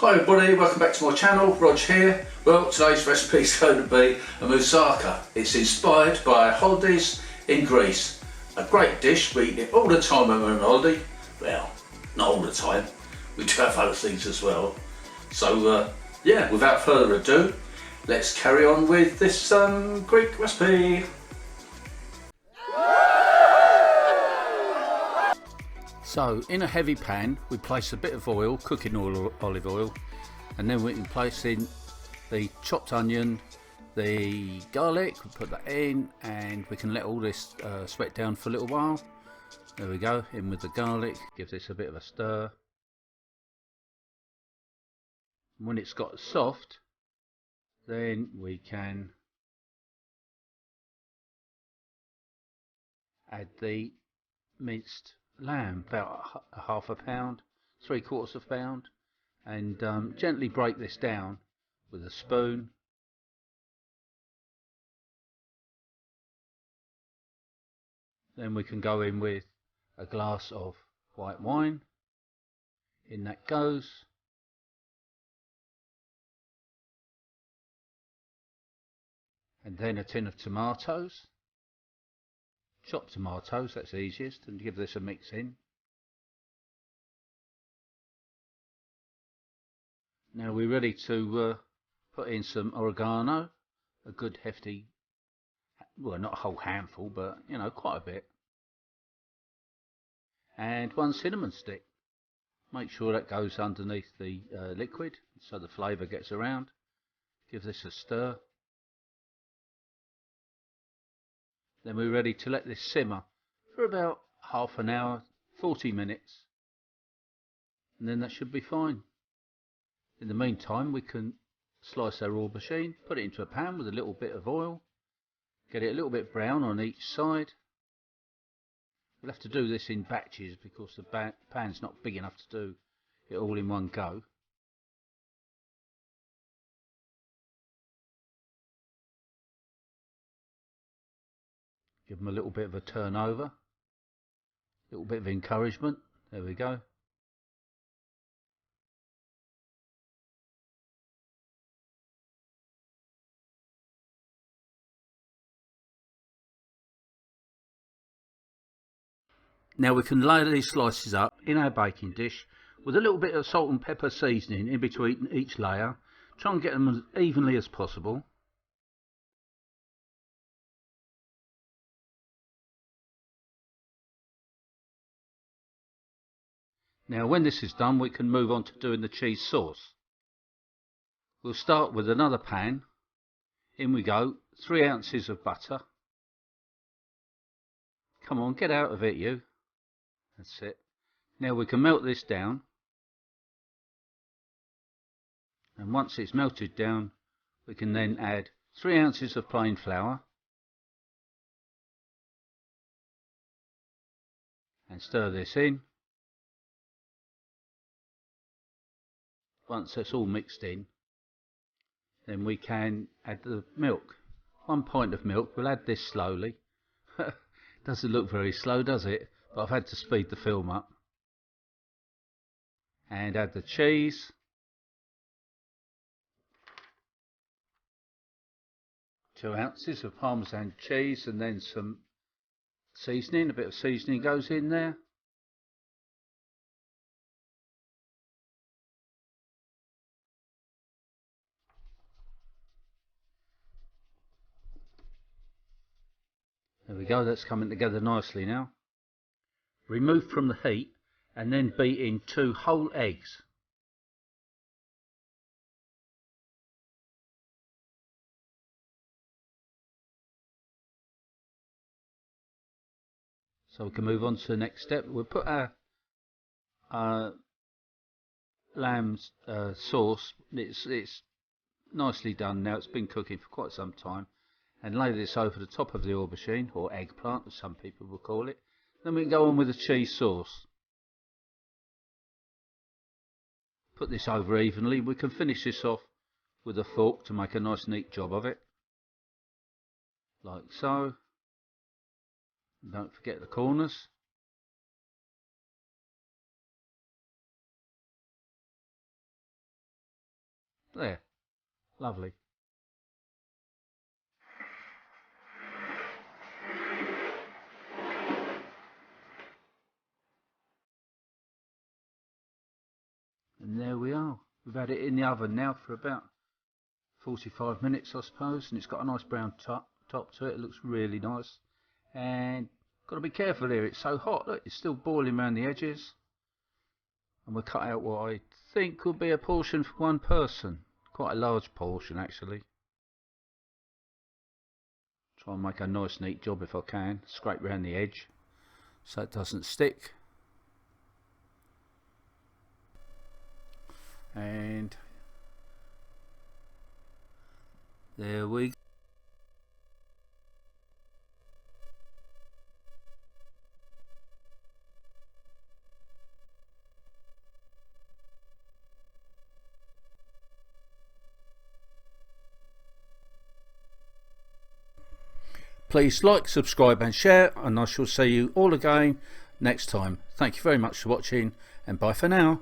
Hi everybody, welcome back to my channel. Rog here. Well, today's recipe is going to be a moussaka. It's inspired by holidays in Greece. A great dish, we eat it all the time when we're on holiday. Well, not all the time, we do have other things as well. So yeah, without further ado, let's carry on with this Greek recipe. So in a heavy pan we place a bit of oil, cooking oil, olive oil, and then we can place in the chopped onion, the garlic, we put that in, and we can let all this sweat down for a little while. There we go, in with the garlic, give this a bit of a stir. And when it's got soft, then we can add the minced lamb, about a half a pound, 3/4 pound, and gently break this down with a spoon. Then we can go in with a glass of white wine. In that goes. And then a tin of tomatoes, chopped tomatoes, that's easiest, and give this a mix in. Now we're ready to put in some oregano, a good hefty, well, not a whole handful, but you know, quite a bit, and 1 cinnamon stick. Make sure that goes underneath the liquid so the flavour gets around. Give this a stir. Then we're ready to let this simmer for about half an hour, 40 minutes, and then that should be fine. In the meantime, we can slice our aubergine, put it into a pan with a little bit of oil, get it a little bit brown on each side. We'll have to do this in batches because the pan's not big enough to do it all in one go. Give them a little bit of a turn over, a little bit of encouragement. There we go. Now we can lay these slices up in our baking dish with a little bit of salt and pepper seasoning in between each layer. Try and get them as evenly as possible. Now when this is done, we can move on to doing the cheese sauce. We'll start with another pan. In we go, 3 ounces of butter. Come on, get out of it, you. That's it. Now we can melt this down. And once it's melted down, we can then add 3 ounces of plain flour. And stir this in. Once that's all mixed in, then we can add the milk. 1 pint of milk. We'll add this slowly. Doesn't look very slow, does it? But I've had to speed the film up. And add the cheese. 2 ounces of Parmesan cheese, and then some seasoning. A bit of seasoning goes in there. There we go, that's coming together nicely now. Remove from the heat and then beat in 2 whole eggs. So we can move on to the next step. We'll put our lamb sauce, it's nicely done now, it's been cooking for quite some time, and lay this over the top of the aubergine, or eggplant as some people will call it. Then we can go on with the cheese sauce. Put this over evenly. We can finish this off with a fork to make a nice neat job of it, like so. Don't forget the corners. There, lovely. And there we are. We've had it in the oven now for about 45 minutes, I suppose, and it's got a nice brown top to it. It looks really nice. And got to be careful here, it's so hot. Look, it's still boiling around the edges. And we'll cut out what I think could be a portion for one person. Quite a large portion, actually. Try and make a nice neat job if I can. Scrape around the edge so it doesn't stick. And there we go. Please like, subscribe and share, and I shall see you all again next time. Thank you very much for watching, and bye for now.